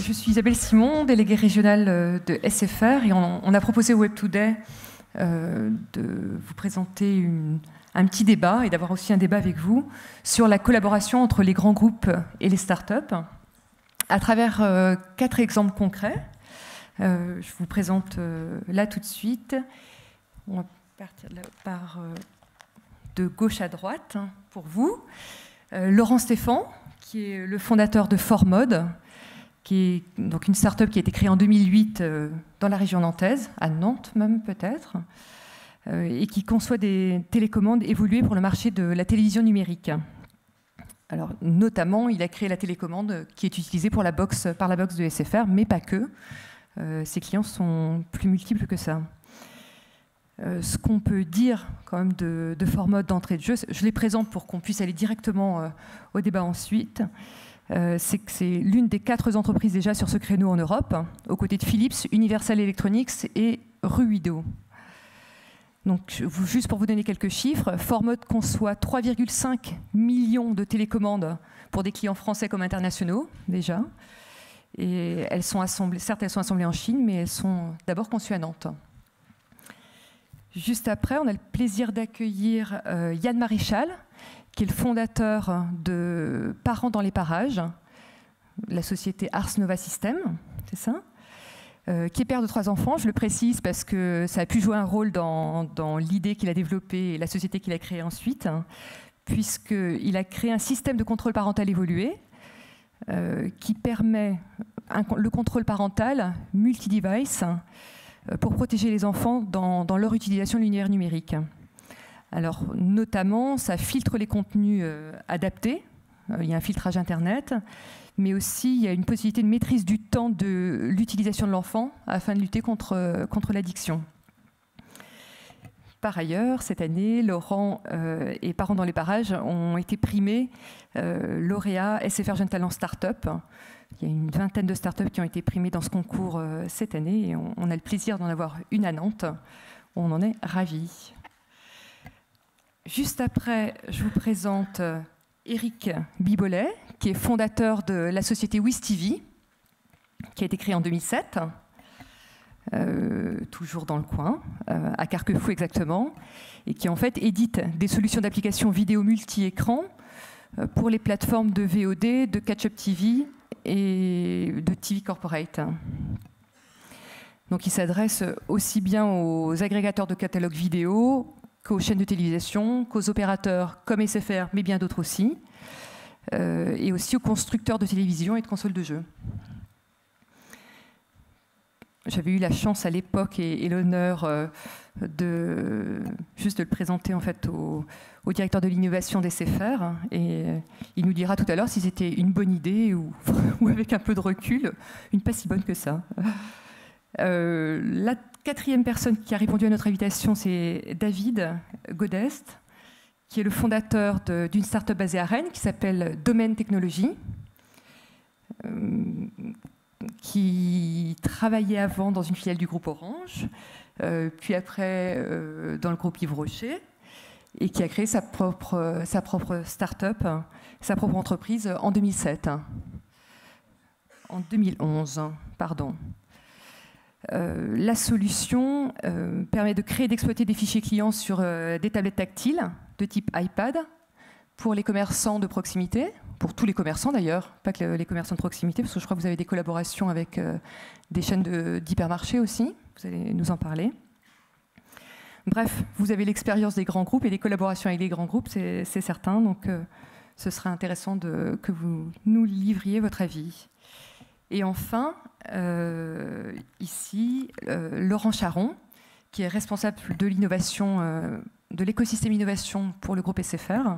je suis Isabelle Simon, déléguée régionale de SFR, et on a proposé au Web Today de vous présenter un petit débat et d'avoir aussi un débat avec vous sur la collaboration entre les grands groupes et les startups à travers 4 exemples concrets. Je vous présente là tout de suite. On va partir de gauche à droite pour vous. Laurent Stéphan, qui est le fondateur de ForMode, qui est donc une start-up qui a été créée en 2008 dans la région nantaise, à Nantes même peut-être, et qui conçoit des télécommandes évoluées pour le marché de la télévision numérique. Alors, notamment, il a créé la télécommande qui est utilisée par la box de SFR, mais pas que. Ses clients sont plus multiples que ça. Ce qu'on peut dire quand même de ForMode d'entrée de jeu, je les présente pour qu'on puisse aller directement au débat ensuite, c'est que c'est l'une des 4 entreprises déjà sur ce créneau en Europe, aux côtés de Philips, Universal Electronics et Ruido. Donc, juste pour vous donner quelques chiffres, ForMode conçoit 3,5 millions de télécommandes pour des clients français comme internationaux, déjà. Et elles sont assemblées, certes, elles sont assemblées en Chine, mais elles sont d'abord conçues à Nantes. Juste après, on a le plaisir d'accueillir Yann Maréchal, qui est le fondateur de Parents dans les parages, la société Ars Nova System, c'est ça, qui est père de 3 enfants. Je le précise parce que ça a pu jouer un rôle dans l'idée qu'il a développée et la société qu'il a créée ensuite, puisqu'il a créé un système de contrôle parental évolué qui permet le contrôle parental multi-device pour protéger les enfants dans leur utilisation de l'univers numérique. Alors, notamment, ça filtre les contenus adaptés. Il y a un filtrage Internet, mais aussi il y a une possibilité de maîtrise du temps de l'utilisation de l'enfant afin de lutter contre l'addiction. Par ailleurs, cette année, Laurent et Parents dans les parages ont été primés lauréats SFR Jeune Talent Startup. Il y a une vingtaine de startups qui ont été primées dans ce concours cette année et on a le plaisir d'en avoir une à Nantes. On en est ravis. Juste après, je vous présente Éric Bibolet, qui est fondateur de la société WizTV, qui a été créée en 2007, toujours dans le coin, à Carquefou exactement, et qui en fait édite des solutions d'application vidéo multi-écran pour les plateformes de VOD, de Catch-up TV et de TV Corporate. Donc il s'adresse aussi bien aux agrégateurs de catalogues vidéo qu'aux chaînes de télévision, qu'aux opérateurs comme SFR, mais bien d'autres aussi, et aussi aux constructeurs de télévision et de consoles de jeux. J'avais eu la chance à l'époque et l'honneur de le présenter en fait au directeur de l'innovation des SFR, et il nous dira tout à l'heure si c'était une bonne idée ou avec un peu de recul, une pas si bonne que ça. La 4e personne qui a répondu à notre invitation, c'est David Godest, qui est le fondateur d'une start-up basée à Rennes qui s'appelle Domaine Technologies, qui travaillait avant dans une filiale du groupe Orange, puis après dans le groupe Yves Rocher, et qui a créé sa propre start-up, sa propre entreprise en 2007. En 2011, pardon. La solution permet de créer et d'exploiter des fichiers clients sur des tablettes tactiles de type iPad pour les commerçants de proximité, pour tous les commerçants d'ailleurs, pas que les commerçants de proximité, parce que je crois que vous avez des collaborations avec des chaînes d'hypermarchés aussi, vous allez nous en parler. Bref, vous avez l'expérience des grands groupes et des collaborations avec les grands groupes, c'est certain, donc ce sera intéressant que vous nous livriez votre avis. Et enfin, ici, Laurent Charon, qui est responsable de l'innovation, de l'écosystème innovation pour le groupe SFR,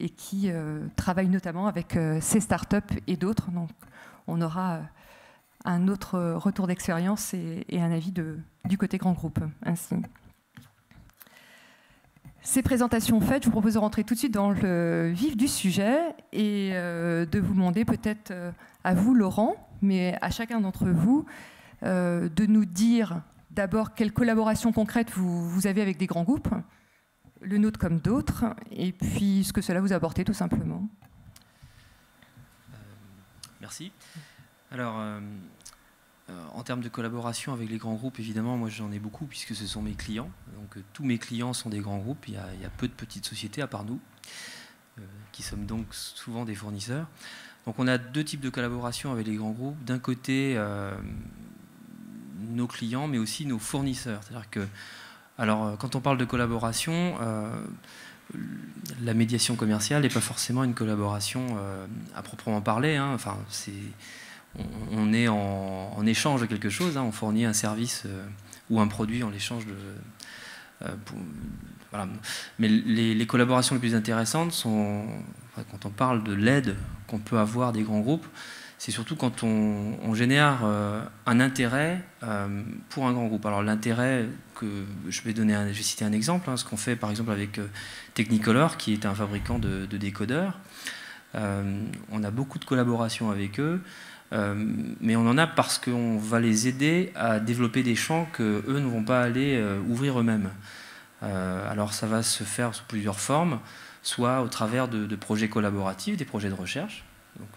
et qui travaille notamment avec ces startups et d'autres. Donc, on aura un autre retour d'expérience et un avis du côté grand groupe. Ainsi. Ces présentations faites, je vous propose de rentrer tout de suite dans le vif du sujet et de vous demander peut-être à vous, Laurent, mais à chacun d'entre vous, de nous dire d'abord quelle collaboration concrète vous avez avec des grands groupes, le nôtre comme d'autres, et puis ce que cela vous a apporté tout simplement. Merci. Alors, en termes de collaboration avec les grands groupes, évidemment, moi j'en ai beaucoup puisque ce sont mes clients. Donc tous mes clients sont des grands groupes. Il y a peu de petites sociétés à part nous, qui sommes donc souvent des fournisseurs. Donc on a deux types de collaboration avec les grands groupes. D'un côté, nos clients, mais aussi nos fournisseurs. C'est-à-dire que, alors, quand on parle de collaboration, la médiation commerciale n'est pas forcément une collaboration à proprement parler. Hein. Enfin, on est en échange de quelque chose. Hein. On fournit un service ou un produit en l'échange de. Voilà. Mais les collaborations les plus intéressantes sont, enfin, quand on parle de l'aide qu'on peut avoir des grands groupes, c'est surtout quand on génère un intérêt pour un grand groupe. Alors l'intérêt que je vais citer un exemple, hein, ce qu'on fait par exemple avec Technicolor, qui est un fabricant de décodeurs. On a beaucoup de collaborations avec eux, mais on en a parce qu'on va les aider à développer des champs qu'eux ne vont pas aller ouvrir eux-mêmes. Alors ça va se faire sous plusieurs formes, soit au travers de projets collaboratifs, des projets de recherche. Donc,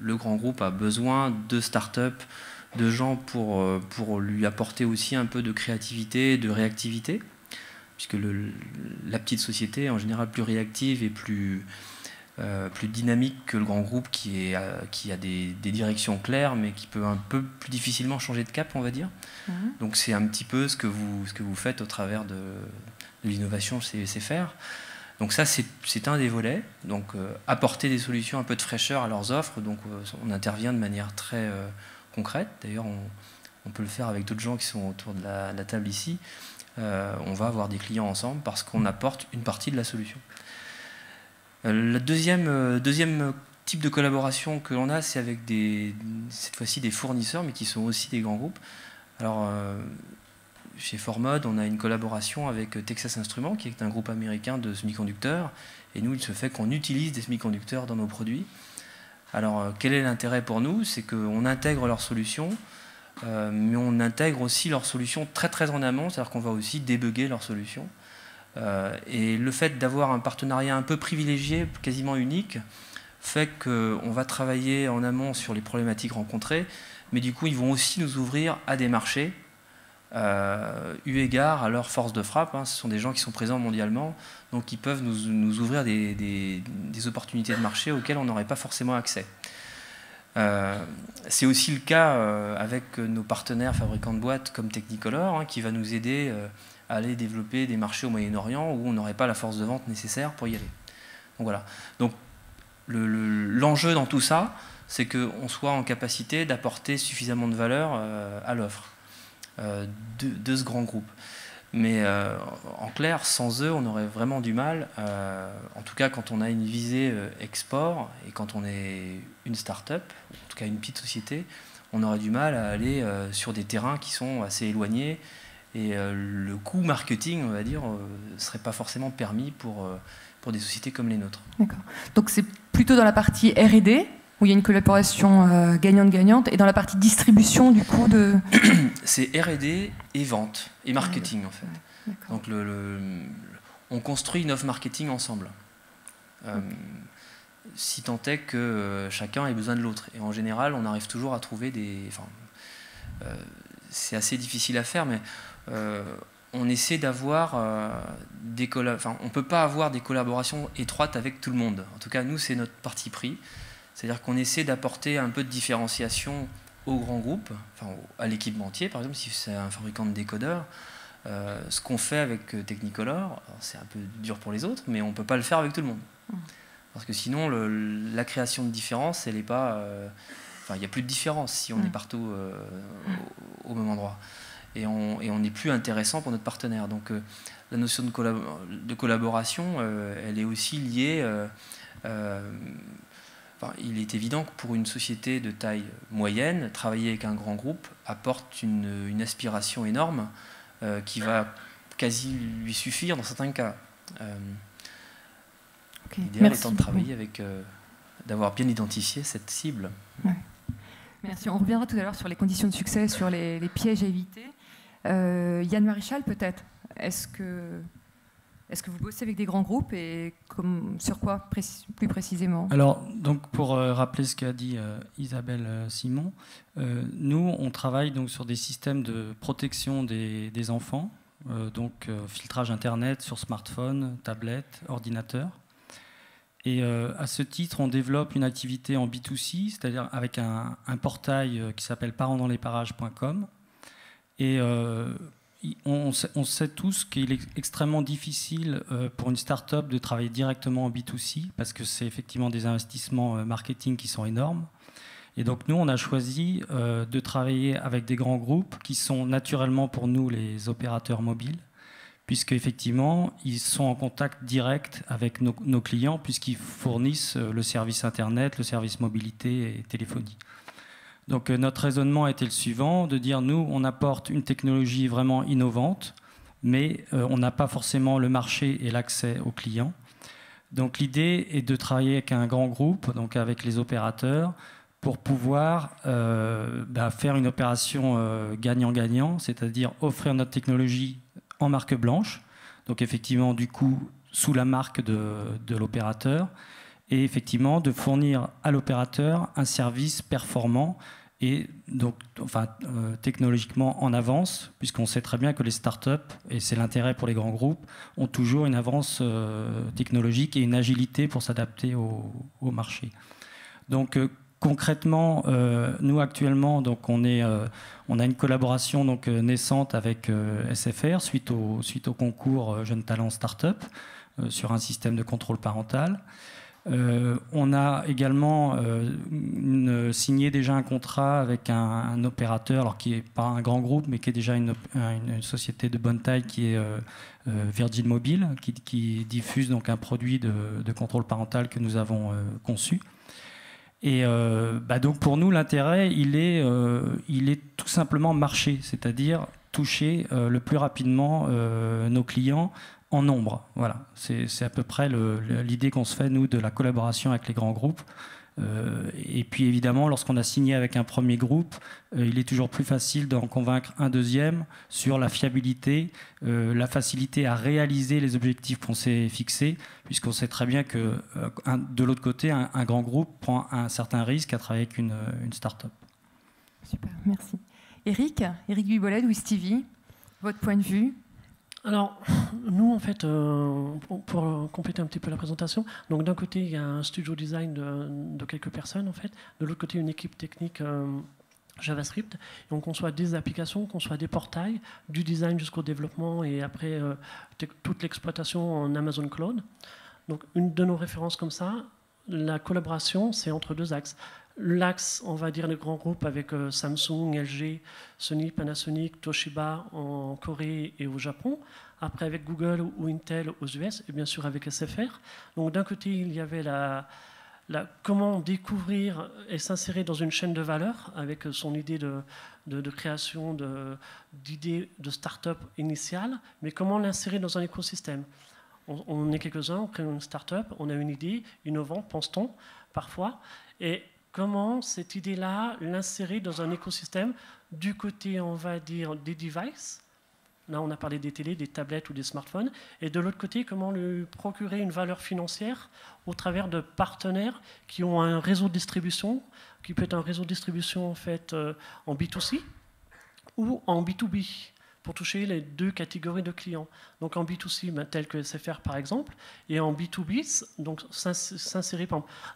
le grand groupe a besoin de start-up, de gens pour lui apporter aussi un peu de créativité, de réactivité, puisque la petite société est en général plus réactive et plus dynamique que le grand groupe qui a des directions claires, mais qui peut un peu plus difficilement changer de cap, on va dire. Donc c'est un petit peu ce que vous faites au travers de l'innovation chez CFR. Donc ça, c'est un des volets. Donc apporter des solutions, un peu de fraîcheur à leurs offres. Donc on intervient de manière très concrète. D'ailleurs, on peut le faire avec d'autres gens qui sont autour de la table ici. On va avoir des clients ensemble parce qu'on apporte une partie de la solution. Le deuxième type de collaboration que l'on a, c'est avec cette fois-ci des fournisseurs, mais qui sont aussi des grands groupes. Alors, chez Formod, on a une collaboration avec Texas Instruments, qui est un groupe américain de semi-conducteurs. Et nous, il se fait qu'on utilise des semi-conducteurs dans nos produits. Alors, quel est l'intérêt pour nous? C'est qu'on intègre leurs solutions, mais on intègre aussi leurs solutions très très en amont, c'est-à-dire qu'on va aussi débugger leurs solutions. Et le fait d'avoir un partenariat un peu privilégié, quasiment unique, fait qu'on va travailler en amont sur les problématiques rencontrées, mais du coup, ils vont aussi nous ouvrir à des marchés, eu égard à leur force de frappe. Hein. Ce sont des gens qui sont présents mondialement, donc ils peuvent nous ouvrir des opportunités de marché auxquelles on n'aurait pas forcément accès. C'est aussi le cas avec nos partenaires fabricants de boîtes comme Technicolor, hein, qui va nous aider à aller développer des marchés au Moyen-Orient où on n'aurait pas la force de vente nécessaire pour y aller. Donc voilà. Donc l'enjeu dans tout ça, c'est qu'on soit en capacité d'apporter suffisamment de valeur à l'offre de ce grand groupe. Mais en clair, sans eux, on aurait vraiment du mal, en tout cas quand on a une visée export et quand on est une start-up, en tout cas une petite société, on aurait du mal à aller sur des terrains qui sont assez éloignés et le coût marketing, on va dire, ne serait pas forcément permis pour des sociétés comme les nôtres. D'accord. Donc c'est plutôt dans la partie R&D où il y a une collaboration gagnante-gagnante, et dans la partie distribution, du coup, de... C'est R&D et vente, et marketing, en fait. Ouais, donc, on construit une offre marketing ensemble. Si tant est que chacun ait besoin de l'autre. Et en général, on arrive toujours à trouver des... Enfin, c'est assez difficile à faire, mais on essaie d'avoir enfin, on ne peut pas avoir des collaborations étroites avec tout le monde. En tout cas, nous, c'est notre parti pris. C'est-à-dire qu'on essaie d'apporter un peu de différenciation aux grands groupes, enfin à l'équipementier, par exemple, si c'est un fabricant de décodeurs. Ce qu'on fait avec Technicolor, c'est un peu dur pour les autres, mais on ne peut pas le faire avec tout le monde. Parce que sinon, la création de différence, elle n'est pas... Enfin, il n'y a plus de différence si on est partout au même endroit. Et on n'est plus intéressant pour notre partenaire. Donc la notion de collaboration, elle est aussi liée... Enfin, il est évident que pour une société de taille moyenne, travailler avec un grand groupe apporte une aspiration énorme qui va quasi lui suffire dans certains cas. L'idéal étant de travailler avec, d'avoir bien identifié cette cible. Ouais. Merci. On reviendra tout à l'heure sur les conditions de succès, sur les pièges à éviter. Yann Maréchal, peut-être. Est-ce que Est-ce que vous bossez avec des grands groupes et sur quoi plus précisément? Alors, donc pour rappeler ce qu'a dit Isabelle Simon, nous, on travaille donc sur des systèmes de protection des enfants, filtrage Internet sur smartphone, tablette, ordinateur. Et à ce titre, on développe une activité en B2C, c'est-à-dire avec un portail qui s'appelle parentsdanslesparages.com. Et on sait tous qu'il est extrêmement difficile pour une start-up de travailler directement en B2C parce que c'est effectivement des investissements marketing qui sont énormes. Et donc nous, on a choisi de travailler avec des grands groupes qui sont naturellement pour nous les opérateurs mobiles, puisque effectivement, ils sont en contact direct avec nos clients puisqu'ils fournissent le service Internet, le service mobilité et téléphonie. Donc notre raisonnement a été le suivant, de dire nous, on apporte une technologie vraiment innovante, mais on n'a pas forcément le marché et l'accès aux clients. Donc l'idée est de travailler avec un grand groupe, donc avec les opérateurs, pour pouvoir faire une opération gagnant-gagnant, c'est-à-dire offrir notre technologie en marque blanche, donc effectivement du coup sous la marque de l'opérateur, et effectivement de fournir à l'opérateur un service performant et donc technologiquement en avance, puisqu'on sait très bien que les startups, et c'est l'intérêt pour les grands groupes, ont toujours une avance technologique et une agilité pour s'adapter au marché. Donc concrètement, nous actuellement, donc on a une collaboration donc naissante avec SFR suite au concours Jeunes Talents Startup sur un système de contrôle parental. On a également signé déjà un contrat avec un opérateur, alors qui n'est pas un grand groupe, mais qui est déjà une société de bonne taille, qui est Virgin Mobile, qui diffuse donc un produit de contrôle parental que nous avons conçu. Et donc pour nous, l'intérêt, il est tout simplement marché, c'est-à-dire toucher le plus rapidement nos clients en nombre. Voilà, c'est à peu près l'idée qu'on se fait, nous, de la collaboration avec les grands groupes. Et puis évidemment, lorsqu'on a signé avec un premier groupe, il est toujours plus facile d'en convaincre un deuxième sur la fiabilité, la facilité à réaliser les objectifs qu'on s'est fixés, puisqu'on sait très bien que de l'autre côté, un grand groupe prend un certain risque à travailler avec une start-up. Super, merci. Eric Guibolet ou Stevie, votre point de vue? Alors, nous, en fait, pour compléter un petit peu la présentation, donc d'un côté, il y a un studio design de quelques personnes, en fait. De l'autre côté, une équipe technique JavaScript. Et on conçoit des applications, on conçoit des portails, du design jusqu'au développement et après toute l'exploitation en Amazon Cloud. Donc, une de nos références comme ça, la collaboration, c'est entre deux axes. L'axe, on va dire, les grands groupes avec Samsung, LG, Sony, Panasonic, Toshiba en Corée et au Japon. Après avec Google ou Intel aux US et bien sûr avec SFR. Donc d'un côté, il y avait comment découvrir et s'insérer dans une chaîne de valeur avec son idée de création d'idées de start-up initiale, mais comment l'insérer dans un écosystème. On est quelques-uns, on crée une start-up, on a une idée innovante, pense-t-on, parfois, et comment cette idée-là, l'insérer dans un écosystème du côté, on va dire, des devices. Là, on a parlé des télés, des tablettes ou des smartphones. Et de l'autre côté, comment lui procurer une valeur financière au travers de partenaires qui ont un réseau de distribution, qui peut être un réseau de distribution en fait en B2C ou en B2B, pour toucher les deux catégories de clients. Donc en B2C, tel que SFR par exemple, et en B2B, donc s'insérer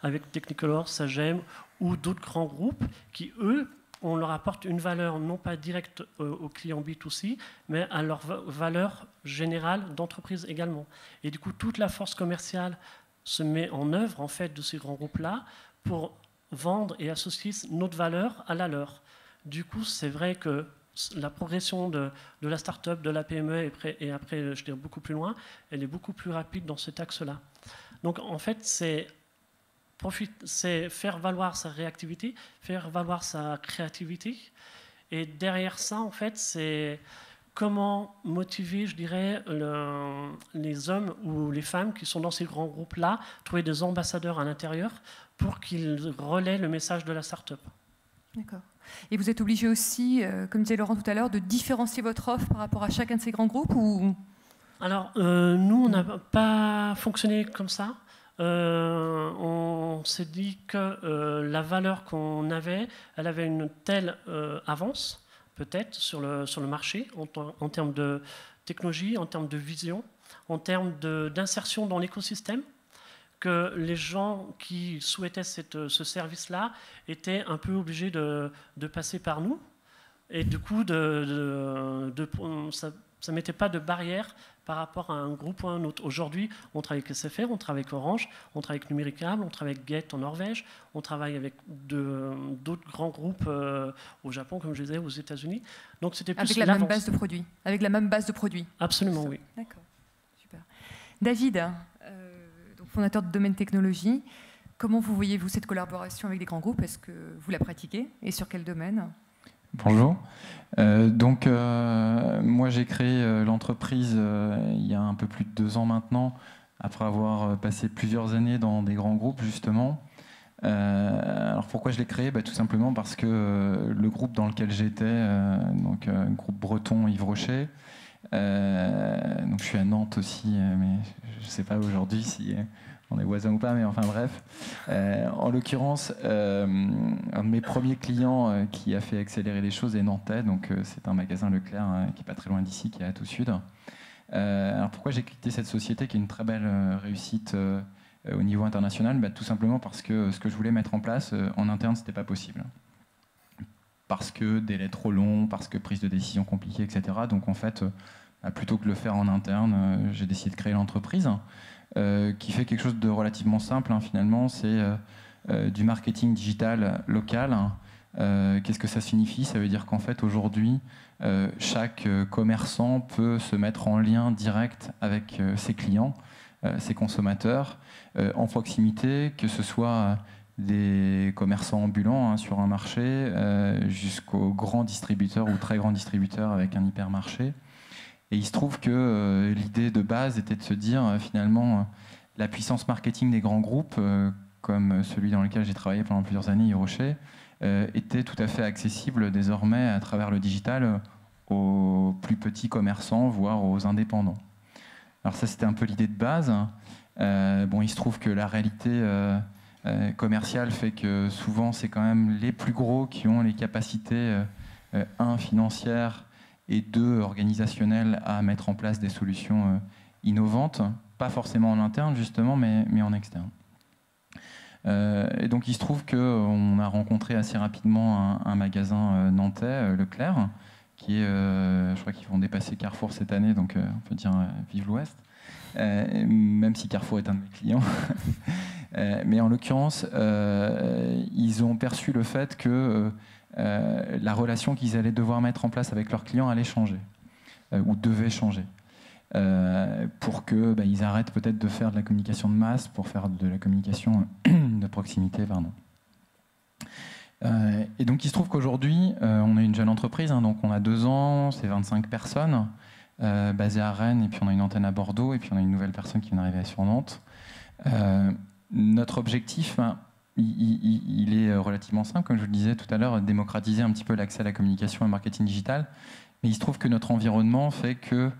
avec Technicolor, Sagem ou d'autres grands groupes qui, eux, on leur apporte une valeur non pas directe aux clients B2C, mais à leur valeur générale d'entreprise également. Et du coup, toute la force commerciale se met en œuvre en fait de ces grands groupes-là pour vendre et associer notre valeur à la leur. Du coup, c'est vrai que la progression de la start-up, de la PME et après, je dirais beaucoup plus loin, elle est beaucoup plus rapide dans cet axe-là. Donc en fait, c'est faire valoir sa réactivité, faire valoir sa créativité. Et derrière ça, en fait, c'est comment motiver, je dirais, les hommes ou les femmes qui sont dans ces grands groupes-là, trouver des ambassadeurs à l'intérieur pour qu'ils relaient le message de la start-up. D'accord. Et vous êtes obligé aussi, comme disait Laurent tout à l'heure, de différencier votre offre par rapport à chacun de ces grands groupes ou Alors, nous, on n'a pas fonctionné comme ça. On s'est dit que la valeur qu'on avait, elle avait une telle avance, peut-être, sur le marché, en termes de technologie, en termes de vision, en termes d'insertion dans l'écosystème, que les gens qui souhaitaient ce service-là étaient un peu obligés de passer par nous. Et du coup, ça ne mettait pas de barrière par rapport à un groupe ou à un autre. Aujourd'hui, on travaille avec SFR, on travaille avec Orange, on travaille avec Numéricable, on travaille avec Get en Norvège, on travaille avec d'autres grands groupes au Japon, comme je disais, aux États-Unis. Donc c'était plus avec la même base de produits. Avec la même base de produits. Absolument, oui. D'accord, super. David, donc fondateur de Domaine Technologie, comment vous voyez-vous cette collaboration avec des grands groupes? Est-ce que vous la pratiquez et sur quel domaine? Bonjour. Moi j'ai créé l'entreprise il y a un peu plus de 2 ans maintenant, après avoir passé plusieurs années dans des grands groupes justement. Alors pourquoi je l'ai créé? Tout simplement parce que le groupe dans lequel j'étais, groupe breton Yves Rocher, donc je suis à Nantes aussi, mais je ne sais pas aujourd'hui si on est voisins ou pas, mais enfin bref. En l'occurrence, un de mes premiers clients qui a fait accélérer les choses est nantais, donc c'est un magasin Leclerc qui n'est pas très loin d'ici, qui est à Tout-Sud. Alors pourquoi j'ai quitté cette société qui est une très belle réussite au niveau international? Tout simplement parce que ce que je voulais mettre en place en interne, c'était pas possible. Parce que délai trop long, parce que prise de décision compliquée, etc. Donc en fait, plutôt que de le faire en interne, j'ai décidé de créer l'entreprise. Qui fait quelque chose de relativement simple, finalement, c'est du marketing digital local. Qu'est-ce que ça signifie? Ça veut dire qu'en fait, aujourd'hui, chaque commerçant peut se mettre en lien direct avec ses clients, ses consommateurs, en proximité, que ce soit des commerçants ambulants sur un marché, jusqu'aux grands distributeurs ou très grands distributeurs avec un hypermarché. Et il se trouve que l'idée de base était de se dire, finalement, la puissance marketing des grands groupes, comme celui dans lequel j'ai travaillé pendant plusieurs années, Yves Rocher, était tout à fait accessible désormais à travers le digital aux plus petits commerçants, voire aux indépendants. Alors ça, c'était un peu l'idée de base. Il se trouve que la réalité commerciale fait que souvent, c'est quand même les plus gros qui ont les capacités, financières, et 2, organisationnels, à mettre en place des solutions innovantes, pas forcément en interne justement, mais en externe. Et donc il se trouve qu'on a rencontré assez rapidement un magasin nantais, Leclerc, qui est, je crois qu'ils vont dépasser Carrefour cette année, donc on peut dire vive l'Ouest, même si Carrefour est un de mes clients. Mais en l'occurrence, ils ont perçu le fait que la relation qu'ils allaient devoir mettre en place avec leurs clients allait changer, ou devait changer, pour qu'ils arrêtent peut-être de faire de la communication de masse pour faire de la communication de proximité. Et donc il se trouve qu'aujourd'hui, on est une jeune entreprise, donc on a 2 ans, c'est 25 personnes, basées à Rennes, et puis on a une antenne à Bordeaux, et puis on a une nouvelle personne qui vient d'arriver sur Nantes. Notre objectif, il est relativement simple, comme je vous le disais tout à l'heure, démocratiser un petit peu l'accès à la communication et au marketing digital. Mais il se trouve que notre environnement fait que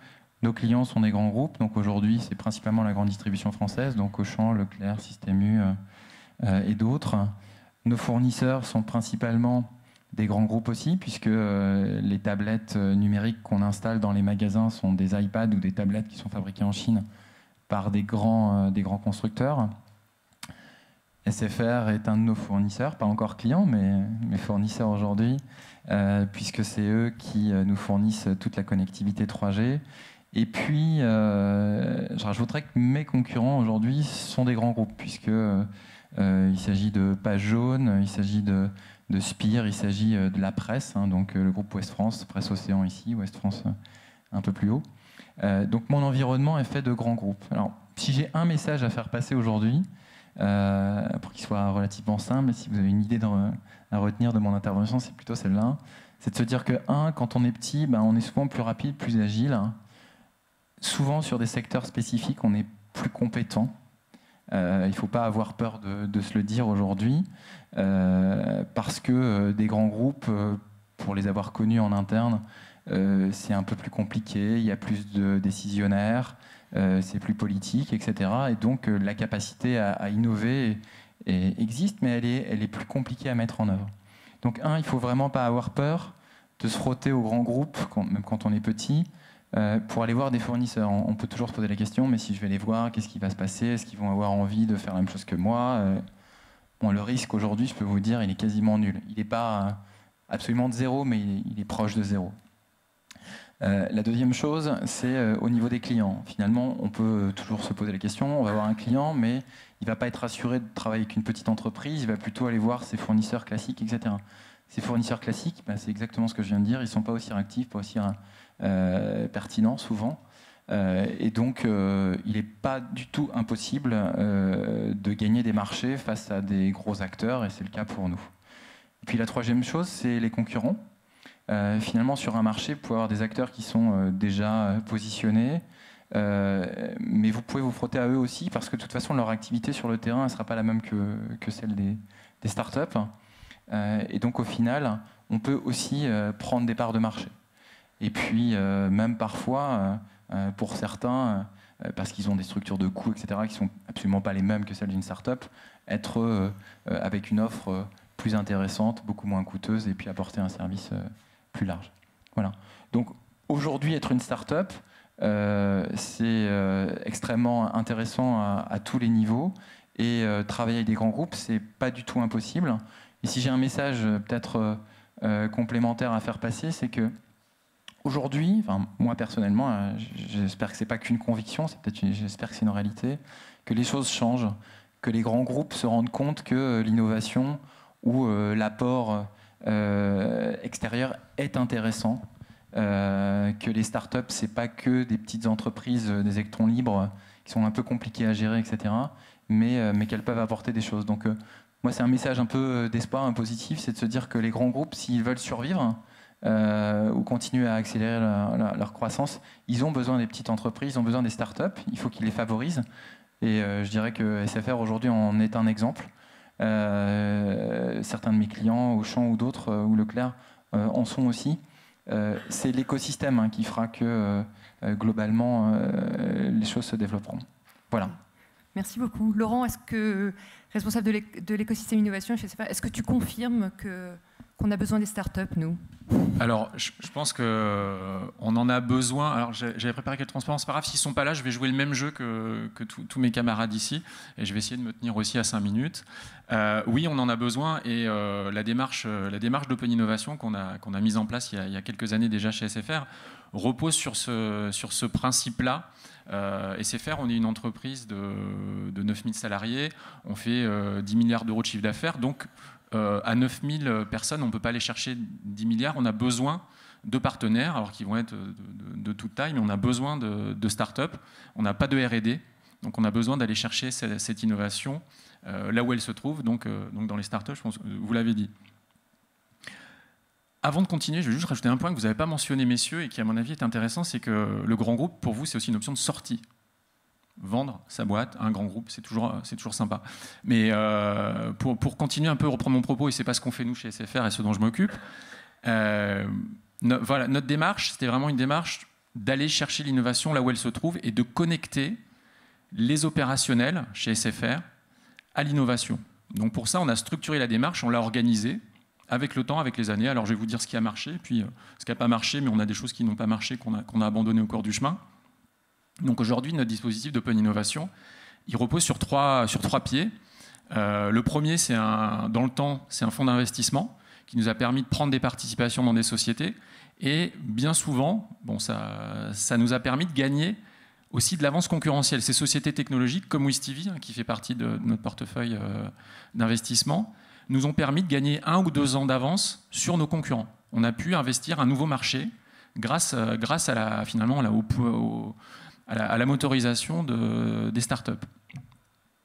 nos clients sont des grands groupes. Donc aujourd'hui, c'est principalement la grande distribution française, donc Auchan, Leclerc, Système U et d'autres. Nos fournisseurs sont principalement des grands groupes aussi, puisque les tablettes numériques qu'on installe dans les magasins sont des iPads ou des tablettes qui sont fabriquées en Chine par des grands constructeurs. SFR est un de nos fournisseurs, pas encore client, mais fournisseur aujourd'hui, puisque c'est eux qui nous fournissent toute la connectivité 3G. Et puis, je rajouterais que mes concurrents aujourd'hui sont des grands groupes, puisque il s'agit de Page Jaune, il s'agit de Spire, il s'agit de la presse, donc le groupe Ouest France, Presse Océan ici, Ouest France un peu plus haut. Donc mon environnement est fait de grands groupes. Alors, si j'ai un message à faire passer aujourd'hui, pour qu'il soit relativement simple, si vous avez une idée à retenir de mon intervention, c'est plutôt celle-là. C'est de se dire que, quand on est petit, on est souvent plus rapide, plus agile. Souvent, sur des secteurs spécifiques, on est plus compétent. Il ne faut pas avoir peur de se le dire aujourd'hui, parce que des grands groupes, pour les avoir connus en interne, c'est un peu plus compliqué, il y a plus de décisionnaires, c'est plus politique, etc. Et donc la capacité à innover existe, mais elle est plus compliquée à mettre en œuvre. Donc il ne faut vraiment pas avoir peur de se frotter aux grands groupes, même quand on est petit, pour aller voir des fournisseurs. On peut toujours se poser la question, mais si je vais les voir, qu'est-ce qui va se passer? Est-ce qu'ils vont avoir envie de faire la même chose que moi? Bon, le risque aujourd'hui, je peux vous dire, il est quasiment nul. Il n'est pas absolument de zéro, mais il est proche de zéro. La deuxième chose, c'est au niveau des clients. Finalement, on peut toujours se poser la question, on va avoir un client, mais il ne va pas être assuré de travailler avec une petite entreprise, il va plutôt aller voir ses fournisseurs classiques, etc. Ces fournisseurs classiques, c'est exactement ce que je viens de dire, ils ne sont pas aussi réactifs, pas aussi pertinents souvent. Et donc, il n'est pas du tout impossible de gagner des marchés face à des gros acteurs, et c'est le cas pour nous. Et puis la troisième chose, c'est les concurrents. Finalement, sur un marché, vous pouvez avoir des acteurs qui sont déjà positionnés, mais vous pouvez vous frotter à eux aussi, parce que de toute façon, leur activité sur le terrain ne sera pas la même que celle des startups. Et donc, au final, on peut aussi prendre des parts de marché. Et puis, même parfois, pour certains, parce qu'ils ont des structures de coûts, etc., qui ne sont absolument pas les mêmes que celles d'une startup, être avec une offre plus intéressante, beaucoup moins coûteuse, et puis apporter un service plus large. Voilà. Donc aujourd'hui, être une start-up, c'est extrêmement intéressant à tous les niveaux, et travailler avec des grands groupes, c'est pas du tout impossible. Et si j'ai un message peut-être complémentaire à faire passer, c'est que aujourd'hui, moi personnellement, j'espère que c'est pas qu'une conviction, j'espère que c'est une réalité, que les choses changent, que les grands groupes se rendent compte que l'innovation ou l'apport extérieur est intéressant, que les startups, c'est pas que des petites entreprises, des électrons libres qui sont un peu compliquées à gérer, etc., mais qu'elles peuvent apporter des choses. Donc moi, c'est un message un peu d'espoir, un positif, c'est de se dire que les grands groupes, s'ils veulent survivre ou continuer à accélérer leur croissance, ils ont besoin des petites entreprises, ils ont besoin des startups, il faut qu'ils les favorisent. Et je dirais que SFR aujourd'hui en est un exemple. Certains de mes clients, Auchan ou d'autres, ou Leclerc, en sont aussi. C'est l'écosystème qui fera que globalement les choses se développeront. Voilà. Merci beaucoup. Laurent, est-ce que, responsable de l'écosystème innovation, je sais pas, est-ce que tu confirmes qu'on a besoin des startups, nous? Alors, je pense qu'on en a besoin. Alors, j'avais préparé quelques transparents, c'est pas grave, s'ils ne sont pas là, je vais jouer le même jeu que tous mes camarades ici, et je vais essayer de me tenir aussi à 5 minutes. Oui, on en a besoin, et la démarche d'Open Innovation qu'on a mise en place il y a quelques années déjà chez SFR repose sur ce principe-là. SFR, on est une entreprise de 9000 salariés, on fait 10 milliards d'euros de chiffre d'affaires, donc à 9000 personnes, on ne peut pas aller chercher 10 milliards, on a besoin de partenaires, alors qu'ils vont être de toute taille, mais on a besoin de start-up, on n'a pas de R&D, donc on a besoin d'aller chercher cette innovation là où elle se trouve, donc dans les start-up, je pense que vous l'avez dit. Avant de continuer, je vais juste rajouter un point que vous n'avez pas mentionné, messieurs, et qui, à mon avis, est intéressant, c'est que le grand groupe, pour vous, c'est aussi une option de sortie. Vendre sa boîte à un grand groupe, c'est toujours sympa. Mais pour continuer un peu, reprendre mon propos, et c'est pas ce qu'on fait nous chez SFR et ce dont je m'occupe, voilà, notre démarche, c'était vraiment une démarche d'aller chercher l'innovation là où elle se trouve et de connecter les opérationnels chez SFR à l'innovation. Donc pour ça, on a structuré la démarche, on l'a organisée avec le temps, avec les années. Alors je vais vous dire ce qui a marché, puis ce qui n'a pas marché, mais on a des choses qui n'ont pas marché, qu'on a abandonnées au cours du chemin. Donc aujourd'hui, notre dispositif d'Open Innovation, il repose sur trois pieds. Le premier, dans le temps, c'est un fonds d'investissement qui nous a permis de prendre des participations dans des sociétés. Et bien souvent, ça nous a permis de gagner aussi de l'avance concurrentielle. Ces sociétés technologiques comme WizTV, qui fait partie de notre portefeuille d'investissement, nous ont permis de gagner 1 ou 2 ans d'avance sur nos concurrents. On a pu investir un nouveau marché grâce à la motorisation des startups.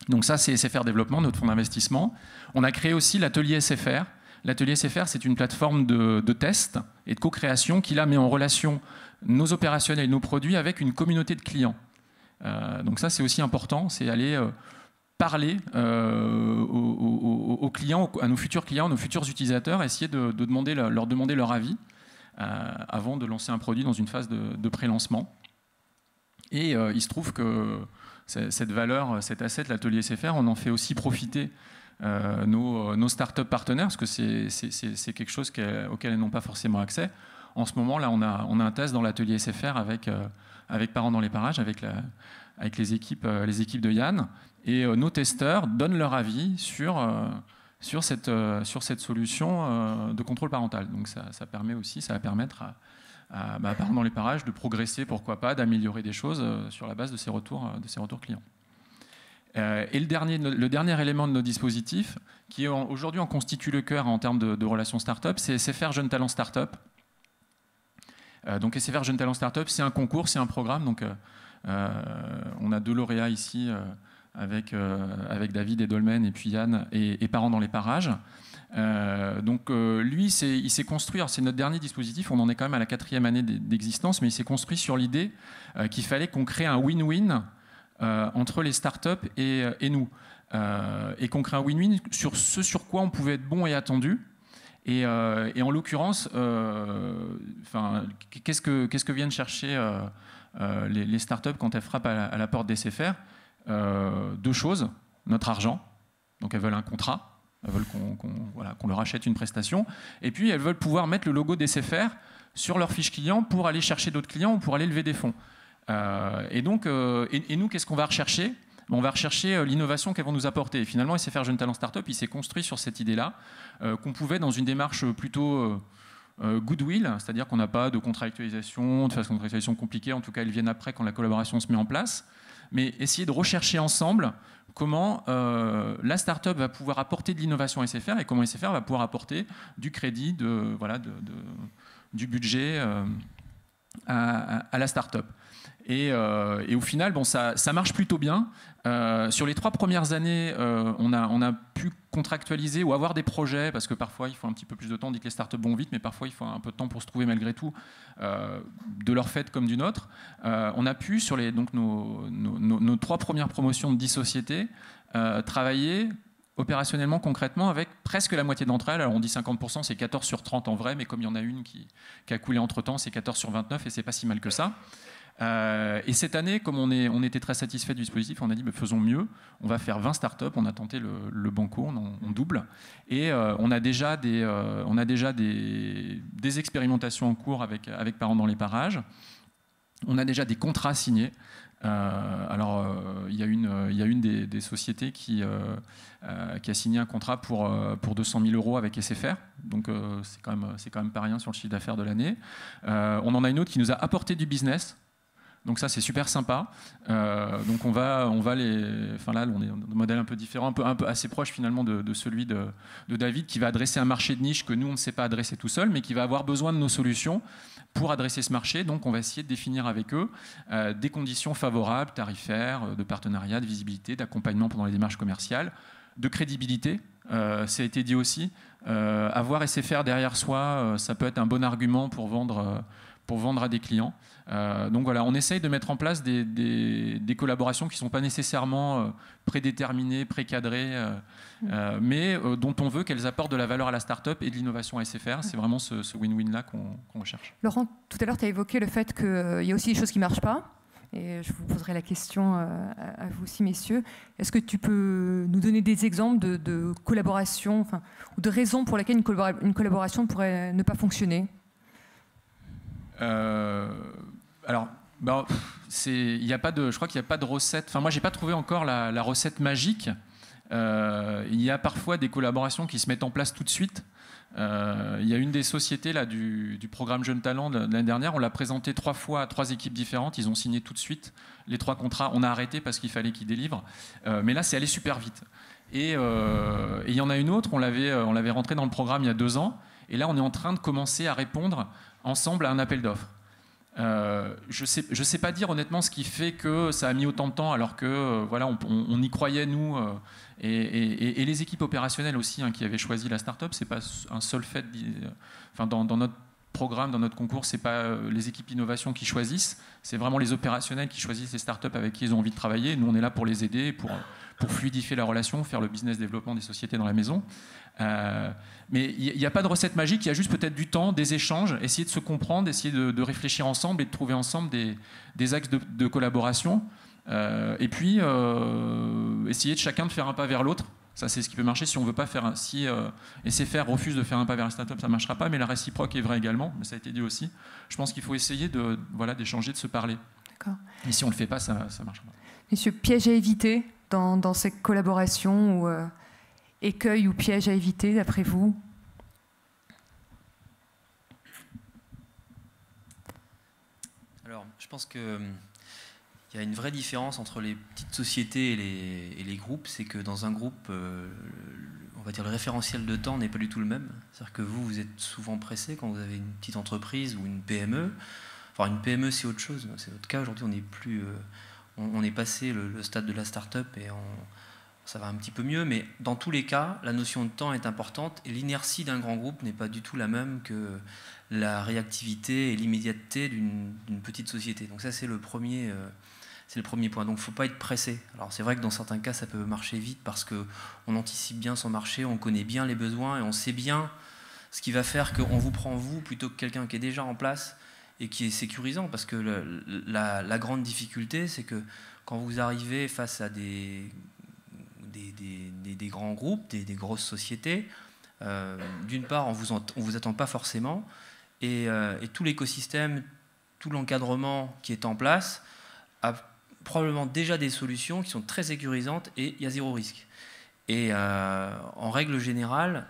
Donc ça, c'est SFR Développement, notre fonds d'investissement. On a créé aussi l'atelier SFR. L'atelier SFR, c'est une plateforme de test et de co-création qui là met en relation nos opérationnels et nos produits avec une communauté de clients. Donc ça, c'est aussi important, c'est aller parler aux clients, à nos futurs clients, nos futurs utilisateurs, essayer de leur demander leur avis avant de lancer un produit dans une phase de pré-lancement. Et il se trouve que cette valeur, cet asset, l'atelier SFR, on en fait aussi profiter nos startups partenaires, parce que c'est quelque chose auquel elles n'ont pas forcément accès. En ce moment, là, on a un test dans l'atelier SFR avec Parents dans les parages, avec les équipes de Yann. Et nos testeurs donnent leur avis sur cette solution de contrôle parental. Donc ça va permettre à Parents dans les parages de progresser, pourquoi pas, d'améliorer des choses sur la base de ces retours clients. Et le dernier élément de nos dispositifs, qui aujourd'hui en constitue le cœur en termes de relations start-up, c'est SFR Jeunes Talents Start-up. Donc SFR Jeunes Talents Start-up, c'est un concours, c'est un programme. Donc, on a 2 lauréats ici avec David et Dolmen et puis Yann et Parents dans les parages. Donc lui, il s'est construit, c'est notre dernier dispositif, on en est quand même à la 4e année d'existence, mais il s'est construit sur l'idée qu'il fallait qu'on crée un win-win entre les startups et nous. Et qu'on crée un win-win sur ce sur quoi on pouvait être bon et attendu. Et en l'occurrence, qu'est-ce que viennent chercher les startups quand elles frappent à la porte des SFR? 2 choses. Notre argent, donc elles veulent un contrat, elles veulent qu'on leur achète une prestation, et puis elles veulent pouvoir mettre le logo des SFR sur leur fiche client pour aller chercher d'autres clients ou pour aller lever des fonds. Et nous, qu'est-ce qu'on va rechercher? On va rechercher l'innovation qu'elles vont nous apporter. Et finalement, SFR Jeunes Talents Startup, il s'est construit sur cette idée-là, qu'on pouvait, dans une démarche plutôt goodwill, c'est-à-dire qu'on n'a pas de contractualisation, de façon contractualisation compliquée, en tout cas, elles viennent après quand la collaboration se met en place, mais essayer de rechercher ensemble comment la startup va pouvoir apporter de l'innovation à SFR et comment SFR va pouvoir apporter du crédit, du budget à la startup. Et au final, ça marche plutôt bien. Sur les 3 premières années, on a pu contractualiser ou avoir des projets, parce que parfois il faut un petit peu plus de temps. On dit que les startups vont vite, mais parfois il faut un peu de temps pour se trouver malgré tout, de leur fait comme du nôtre. On a pu, sur nos 3 premières promotions de 10 sociétés, travailler opérationnellement, concrètement, avec presque la moitié d'entre elles. Alors on dit 50%, c'est 14 sur 30 en vrai, mais comme il y en a une qui a coulé entre-temps, c'est 14 sur 29, et c'est pas si mal que ça. Et cette année, comme on était très satisfait du dispositif, on a dit faisons mieux, on va faire 20 startups, on a tenté le banco, on double, et on a déjà des expérimentations en cours avec Parents dans les parages, on a déjà des contrats signés. Il y a une des sociétés qui a signé un contrat pour 200 000 € avec SFR, donc c'est quand même pas rien sur le chiffre d'affaires de l'année. On en a une autre qui nous a apporté du business. Donc ça, c'est super sympa. Donc on va là, on est dans un modèle un peu différent, un peu assez proche finalement de celui de David, qui va adresser un marché de niche que nous, on ne sait pas adresser tout seul, mais qui va avoir besoin de nos solutions pour adresser ce marché. Donc on va essayer de définir avec eux des conditions favorables, tarifaires, de partenariat, de visibilité, d'accompagnement pendant les démarches commerciales, de crédibilité. Ça a été dit aussi. Avoir SFR derrière soi, ça peut être un bon argument pour vendre à des clients. Donc voilà, on essaye de mettre en place des collaborations qui ne sont pas nécessairement prédéterminées, précadrées, mais dont on veut qu'elles apportent de la valeur à la start-up et de l'innovation à SFR. C'est vraiment ce win-win-là qu'on recherche. Laurent, tout à l'heure, tu as évoqué le fait qu'il y a aussi des choses qui ne marchent pas. Et je vous poserai la question à vous aussi, messieurs. Est-ce que tu peux nous donner des exemples de collaboration, ou de raisons pour lesquelles une collaboration pourrait ne pas fonctionner ? Je crois qu'il n'y a pas de recette. Enfin, moi, j'ai pas trouvé encore la recette magique. Il y a parfois des collaborations qui se mettent en place tout de suite. Il y a une des sociétés là, du programme Jeunes Talents de l'année dernière. On l'a présenté 3 fois à 3 équipes différentes. Ils ont signé tout de suite les 3 contrats. On a arrêté parce qu'il fallait qu'ils délivrent. Mais là, c'est allé super vite. Et il y en a une autre. On l'avait rentré dans le programme il y a 2 ans. Et là, on est en train de commencer à répondre ensemble à un appel d'offres. Je sais pas dire honnêtement ce qui fait que ça a mis autant de temps, alors que on y croyait nous, et les équipes opérationnelles aussi qui avaient choisi la start-up. C'est pas un seul fait. Dans notre programme dans notre concours, c'est pas les équipes innovation qui choisissent, c'est vraiment les opérationnels qui choisissent les startups avec qui ils ont envie de travailler. Nous, on est là pour les aider, pour fluidifier la relation, faire le business développement des sociétés dans la maison. Mais il n'y a pas de recette magique, il y a juste peut-être du temps, des échanges, essayer de se comprendre, essayer de réfléchir ensemble et de trouver ensemble des axes de collaboration. Et puis, essayer de chacun de faire un pas vers l'autre. Ça, c'est ce qui peut marcher. Si on veut pas faire, si SFR refuse de faire un pas vers la startup, ça ne marchera pas. Mais la réciproque est vraie également. Mais ça a été dit aussi. Je pense qu'il faut essayer d'échanger, de se parler. D'accord. Et si on le fait pas, ça marchera pas. Messieurs, piège à éviter dans ces collaborations ou écueil ou piège à éviter d'après vous? Alors, je pense que il y a une vraie différence entre les petites sociétés et les groupes, c'est que dans un groupe, on va dire le référentiel de temps n'est pas du tout le même. C'est-à-dire que vous êtes souvent pressé quand vous avez une petite entreprise ou une PME. Enfin, une PME, c'est autre chose. C'est notre cas. Aujourd'hui, on n'est plus, on est passé le stade de la start-up et ça va un petit peu mieux. Mais dans tous les cas, la notion de temps est importante et l'inertie d'un grand groupe n'est pas du tout la même que la réactivité et l'immédiateté d'une petite société. Donc ça, c'est le premier point. Donc il ne faut pas être pressé. Alors c'est vrai que dans certains cas, ça peut marcher vite parce qu'on anticipe bien son marché, on connaît bien les besoins et on sait bien ce qui va faire qu'on vous prend vous plutôt que quelqu'un qui est déjà en place et qui est sécurisant. Parce que la grande difficulté, c'est que quand vous arrivez face à des grands groupes, des grosses sociétés, d'une part, on vous attend pas forcément et tout l'écosystème, tout l'encadrement qui est en place a probablement déjà des solutions qui sont très sécurisantes et il y a zéro risque. Et en règle générale,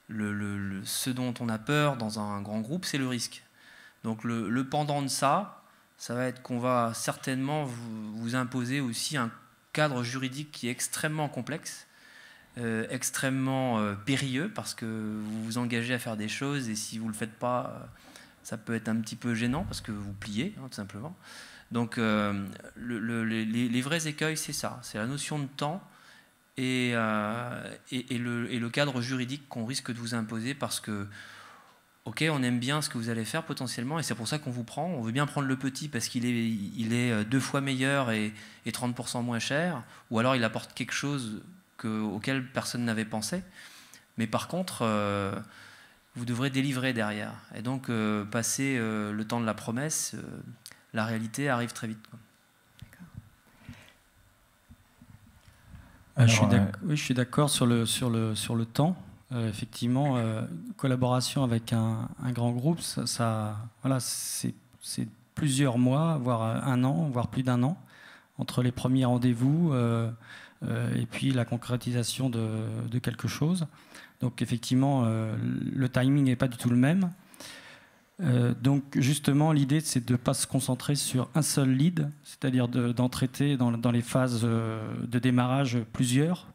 ce dont on a peur dans un grand groupe, c'est le risque. Donc le pendant de ça va être qu'on va certainement vous imposer aussi un cadre juridique qui est extrêmement complexe, extrêmement périlleux, parce que vous vous engagez à faire des choses et si vous ne le faites pas, ça peut être un petit peu gênant parce que vous pliez, tout simplement. Donc les vrais écueils, c'est ça, c'est la notion de temps et le cadre juridique qu'on risque de vous imposer parce que, ok, on aime bien ce que vous allez faire potentiellement et c'est pour ça qu'on vous prend, on veut bien prendre le petit parce qu'il est 2 fois meilleur et 30% moins cher, ou alors il apporte quelque chose auquel personne n'avait pensé, mais par contre, vous devrez délivrer derrière. Et donc, passer le temps de la promesse, la réalité arrive très vite. Je suis d'accord sur le temps. Effectivement, collaboration avec un grand groupe, voilà, c'est plusieurs mois, voire un an, voire plus d'un an, entre les premiers rendez-vous et puis la concrétisation de quelque chose. Donc effectivement, le timing n'est pas du tout le même. Donc justement, l'idée, c'est de ne pas se concentrer sur un seul lead, c'est-à-dire d'en traiter dans les phases de démarrage plusieurs.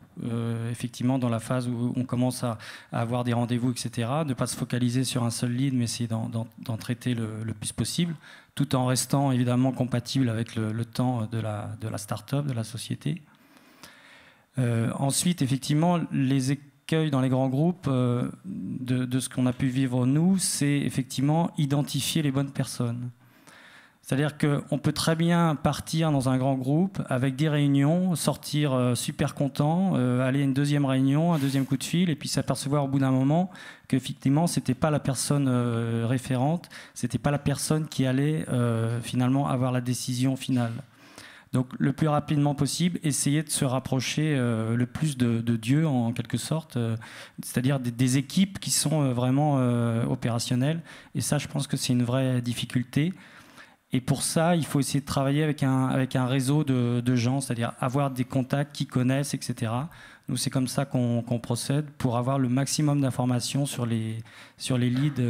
Effectivement, dans la phase où on commence à avoir des rendez-vous, etc., ne pas se focaliser sur un seul lead, mais essayer d'en traiter le plus possible, tout en restant évidemment compatible avec le temps de la start-up, de la société. Ensuite, effectivement, les écueils dans les grands groupes, de ce qu'on a pu vivre nous, c'est effectivement identifier les bonnes personnes. C'est-à-dire qu'on peut très bien partir dans un grand groupe avec des réunions, sortir super content, aller à une deuxième réunion, un deuxième coup de fil, et puis s'apercevoir au bout d'un moment qu'effectivement, ce n'était pas la personne référente, ce n'était pas la personne qui allait finalement avoir la décision finale. Donc le plus rapidement possible, essayer de se rapprocher le plus de Dieu en quelque sorte, c'est-à-dire des équipes qui sont vraiment opérationnelles. Et ça, je pense que c'est une vraie difficulté. Et pour ça, il faut essayer de travailler avec un réseau de gens, c'est-à-dire avoir des contacts qui connaissent, etc. Nous, c'est comme ça qu'on procède pour avoir le maximum d'informations sur les leads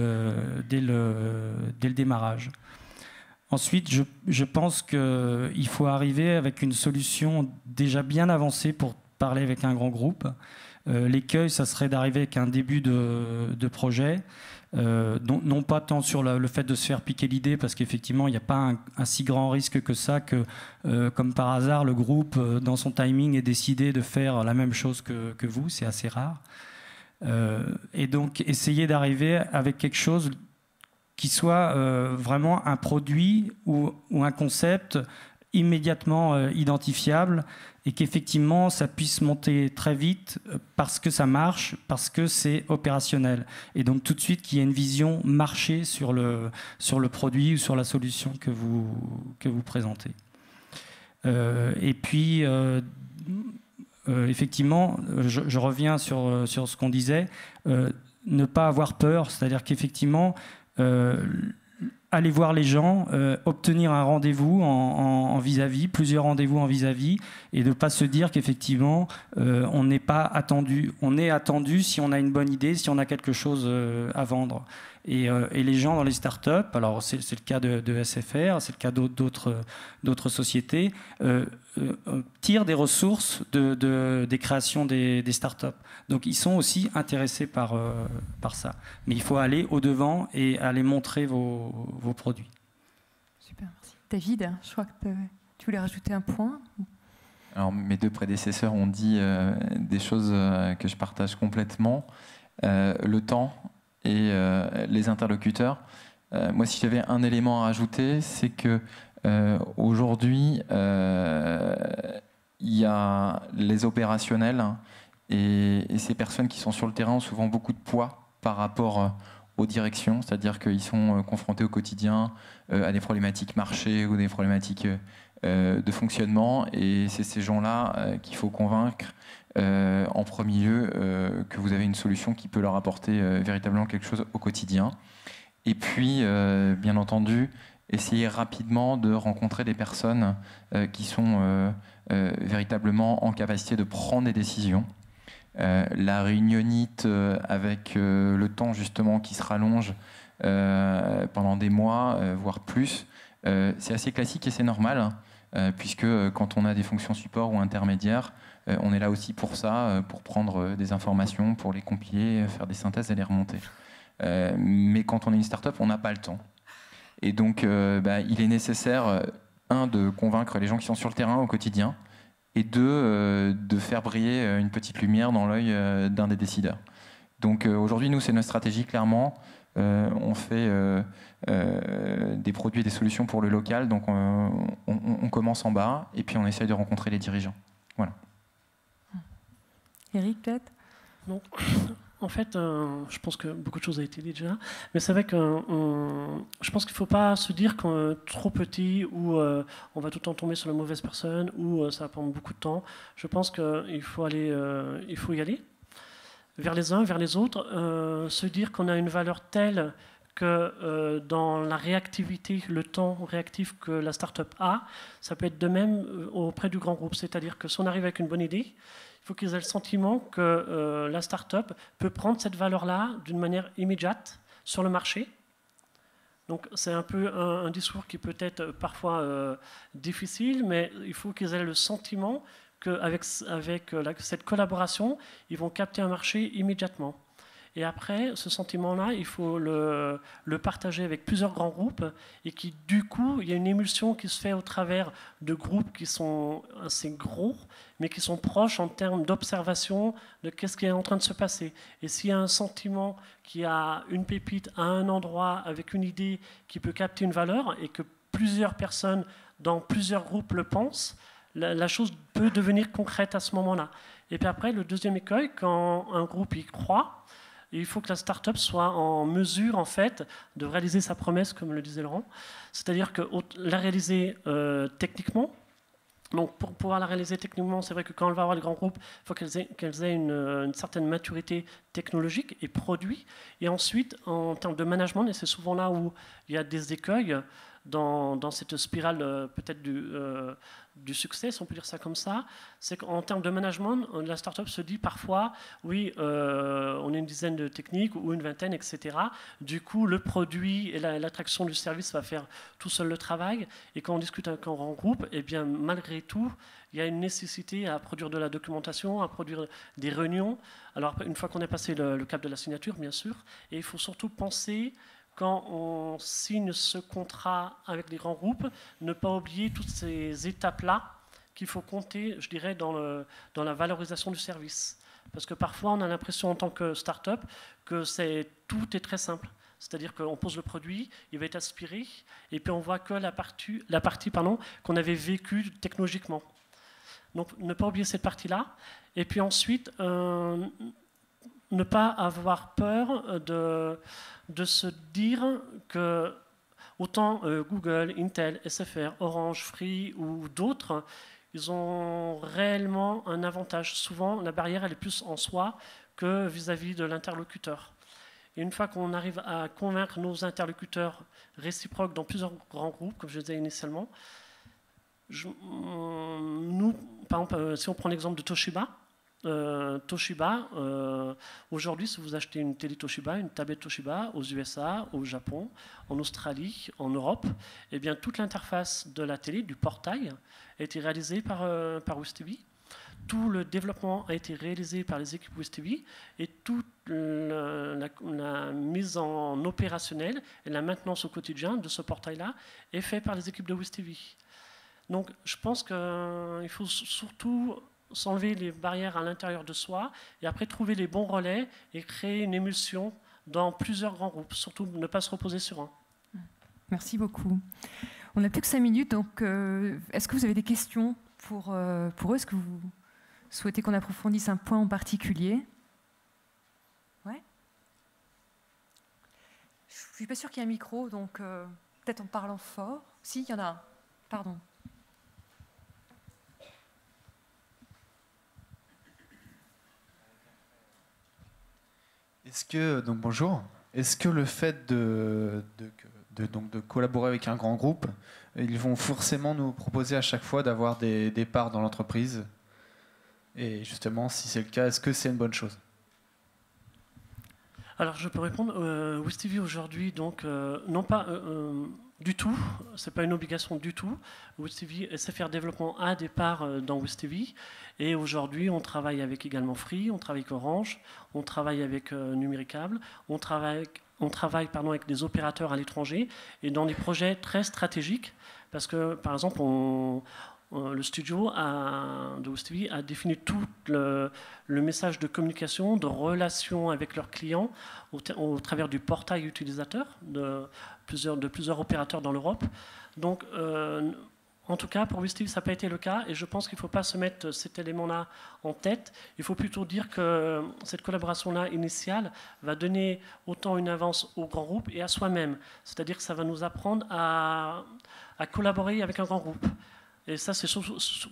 dès le démarrage. Ensuite, je pense qu'il faut arriver avec une solution déjà bien avancée pour parler avec un grand groupe. L'écueil, ça serait d'arriver avec un début de projet, non pas tant sur le fait de se faire piquer l'idée, parce qu'effectivement, il n'y a pas un si grand risque que ça, que comme par hasard, le groupe, dans son timing, ait décidé de faire la même chose que vous. C'est assez rare. Et donc, essayer d'arriver avec quelque chose qui soit vraiment un produit ou un concept immédiatement identifiable et qu'effectivement ça puisse monter très vite parce que ça marche, parce que c'est opérationnel. Et donc tout de suite qu'il y ait une vision marché sur le produit ou sur la solution que vous présentez. Et puis, effectivement, je reviens sur ce qu'on disait, ne pas avoir peur, c'est-à-dire qu'effectivement, aller voir les gens, obtenir un rendez-vous en vis-à-vis, plusieurs rendez-vous en vis-à-vis, et de ne pas se dire qu'effectivement, on n'est pas attendu. On est attendu si on a une bonne idée, si on a quelque chose à vendre. Et les gens dans les startups, alors c'est le cas de SFR, c'est le cas d'autres sociétés, tirent des ressources des créations des startups. Donc ils sont aussi intéressés par ça. Mais il faut aller au-devant et aller montrer vos produits. Super, merci. David, je crois que tu voulais rajouter un point. Alors, mes deux prédécesseurs ont dit des choses que je partage complètement. Le temps et les interlocuteurs. Moi, si j'avais un élément à rajouter, c'est que aujourd'hui, il y a les opérationnels et ces personnes qui sont sur le terrain ont souvent beaucoup de poids par rapport aux directions, c'est-à-dire qu'ils sont confrontés au quotidien à des problématiques marché ou des problématiques de fonctionnement, et c'est ces gens-là qu'il faut convaincre en premier lieu que vous avez une solution qui peut leur apporter véritablement quelque chose au quotidien. Et puis, bien entendu, essayer rapidement de rencontrer des personnes qui sont véritablement en capacité de prendre des décisions. La réunionnite avec le temps justement qui se rallonge pendant des mois, voire plus, c'est assez classique et c'est normal, puisque quand on a des fonctions support ou intermédiaires, on est là aussi pour ça, pour prendre des informations, pour les compiler, faire des synthèses et les remonter. Mais quand on est une start-up, on n'a pas le temps. Et donc, il est nécessaire, de convaincre les gens qui sont sur le terrain au quotidien, et de faire briller une petite lumière dans l'œil d'un des décideurs. Donc aujourd'hui, nous, c'est notre stratégie, clairement. On fait des produits et des solutions pour le local, donc on commence en bas, et puis on essaye de rencontrer les dirigeants. Voilà. Eric, peut-être ? Non. En fait, je pense que beaucoup de choses ont été dites déjà, mais c'est vrai que je pense qu'il ne faut pas se dire qu'on est trop petit ou on va tout le temps tomber sur la mauvaise personne ou ça va prendre beaucoup de temps. Je pense qu'il faut y aller vers les uns, vers les autres, se dire qu'on a une valeur telle que dans la réactivité, le temps réactif que la start-up a, ça peut être de même auprès du grand groupe. C'est-à-dire que si on arrive avec une bonne idée, il faut qu'ils aient le sentiment que la start-up peut prendre cette valeur-là d'une manière immédiate sur le marché. Donc c'est un peu un discours qui peut être parfois difficile, mais il faut qu'ils aient le sentiment qu'avec cette collaboration, ils vont capter un marché immédiatement. Et après, ce sentiment-là, il faut le partager avec plusieurs grands groupes et qui, du coup, il y a une émulsion qui se fait au travers de groupes qui sont assez gros, mais qui sont proches en termes d'observation de qu'est-ce qui est en train de se passer. Et s'il y a un sentiment qui a une pépite à un endroit avec une idée qui peut capter une valeur et que plusieurs personnes dans plusieurs groupes le pensent, la chose peut devenir concrète à ce moment-là. Et puis après, le deuxième écueil, quand un groupe y croit, il faut que la start-up soit en mesure, en fait, de réaliser sa promesse, comme le disait Laurent. C'est-à-dire que la réaliser techniquement. Donc, pour pouvoir la réaliser techniquement, c'est vrai que quand on va avoir les grands groupes, il faut qu'elles aient une certaine maturité technologique et produit. Et ensuite, en termes de management, et c'est souvent là où il y a des écueils dans cette spirale peut-être du succès, si on peut dire ça comme ça, c'est qu'en termes de management, la start-up se dit parfois, oui, on est une dizaine de techniques ou une vingtaine, etc. Du coup, le produit et l'attraction du service va faire tout seul le travail. Et quand on discute avec un grand groupe, eh bien, malgré tout, il y a une nécessité à produire de la documentation, à produire des réunions. Alors, une fois qu'on a passé le cap de la signature, bien sûr, et il faut surtout penser, quand on signe ce contrat avec les grands groupes, ne pas oublier toutes ces étapes-là qu'il faut compter, je dirais, dans la valorisation du service. Parce que parfois, on a l'impression en tant que start-up que tout est très simple. C'est-à-dire qu'on pose le produit, il va être aspiré, et puis on voit que la partie qu'on avait vécue technologiquement. Donc ne pas oublier cette partie-là. Et puis ensuite, ne pas avoir peur de se dire que autant Google, Intel, SFR, Orange, Free ou d'autres, ils ont réellement un avantage. Souvent, la barrière, elle est plus en soi que vis-à-vis de l'interlocuteur. Et une fois qu'on arrive à convaincre nos interlocuteurs réciproques dans plusieurs grands groupes, comme je disais initialement, nous, par exemple, si on prend l'exemple de Toshiba, aujourd'hui, si vous achetez une télé Toshiba, une tablette Toshiba aux USA, au Japon, en Australie, en Europe, eh bien, toute l'interface de la télé, du portail, a été réalisée par WizTV. Tout le développement a été réalisé par les équipes WizTV et toute la mise en opérationnel et la maintenance au quotidien de ce portail-là est fait par les équipes de WizTV. Donc, je pense qu'il faut surtout s'enlever les barrières à l'intérieur de soi et après trouver les bons relais et créer une émulsion dans plusieurs grands groupes. Surtout ne pas se reposer sur un. Merci beaucoup. On n'a plus que 5 minutes, donc est-ce que vous avez des questions pour eux? Est-ce que vous souhaitez qu'on approfondisse un point en particulier? Ouais. Je ne suis pas sûre qu'il y ait un micro, donc peut-être en parlant fort. Si, il y en a un. Pardon. Donc bonjour. Est-ce que le fait de collaborer avec un grand groupe, ils vont forcément nous proposer à chaque fois d'avoir des parts dans l'entreprise? Et justement, si c'est le cas, est-ce que c'est une bonne chose? Alors je peux répondre. WizTV aujourd'hui, donc non pas du tout, c'est pas une obligation du tout. WizTV, SFR Développement a des parts dans WizTV. Et aujourd'hui, on travaille avec également Free, on travaille avec Orange, on travaille avec Numéricable, on travaille avec des opérateurs à l'étranger et dans des projets très stratégiques. Parce que, par exemple, le studio de WizTV a défini tout le message de communication, de relation avec leurs clients au travers du portail utilisateur de plusieurs opérateurs dans l'Europe. Donc, en tout cas, pour WizTV, ça n'a pas été le cas et je pense qu'il ne faut pas se mettre cet élément-là en tête. Il faut plutôt dire que cette collaboration-là initiale va donner autant une avance au grand groupe et à soi-même. C'est-à-dire que ça va nous apprendre à collaborer avec un grand groupe. Et ça,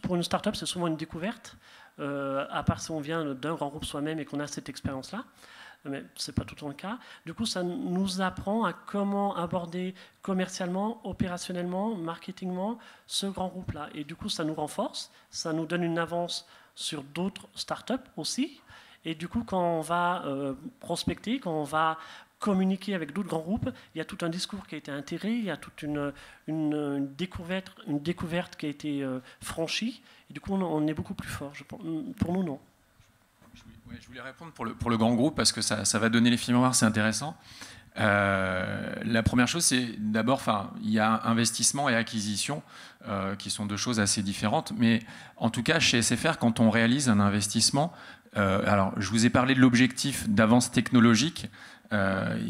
pour une start-up, c'est souvent une découverte, à part si on vient d'un grand groupe soi-même et qu'on a cette expérience-là. Mais ce n'est pas tout le temps le cas. Du coup, ça nous apprend à comment aborder commercialement, opérationnellement, marketingement ce grand groupe-là. Et du coup, ça nous renforce, ça nous donne une avance sur d'autres startups aussi. Et du coup, quand on va prospecter, quand on va communiquer avec d'autres grands groupes, il y a tout un discours qui a été intégré, il y a toute une découverte qui a été franchie. Et du coup, on est beaucoup plus fort. Pour nous, non. Je voulais répondre pour le grand groupe parce que ça va donner l'effet miroir, c'est intéressant. La première chose, c'est d'abord, il y a investissement et acquisition qui sont deux choses assez différentes. Mais en tout cas, chez SFR, quand on réalise un investissement, alors je vous ai parlé de l'objectif d'avance technologique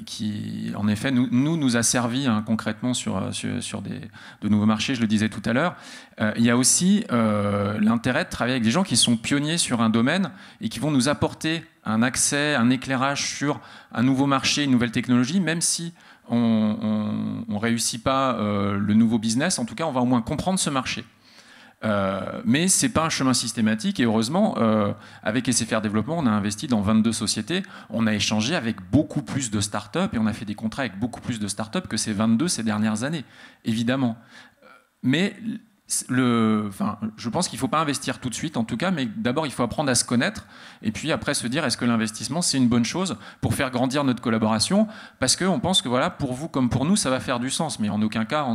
qui, en effet, nous a servi concrètement sur de nouveaux marchés, je le disais tout à l'heure. Il y a aussi l'intérêt de travailler avec des gens qui sont pionniers sur un domaine et qui vont nous apporter un accès, un éclairage sur un nouveau marché, une nouvelle technologie, même si on ne réussit pas le nouveau business, en tout cas, on va au moins comprendre ce marché. Mais ce n'est pas un chemin systématique et heureusement, avec SFR Développement, on a investi dans 22 sociétés, on a échangé avec beaucoup plus de startups et on a fait des contrats avec beaucoup plus de startups que ces 22 ces dernières années, évidemment. Mais je pense qu'il ne faut pas investir tout de suite en tout cas, mais d'abord il faut apprendre à se connaître et puis après se dire est-ce que l'investissement c'est une bonne chose pour faire grandir notre collaboration, parce qu'on pense que voilà, pour vous comme pour nous ça va faire du sens, mais en aucun cas,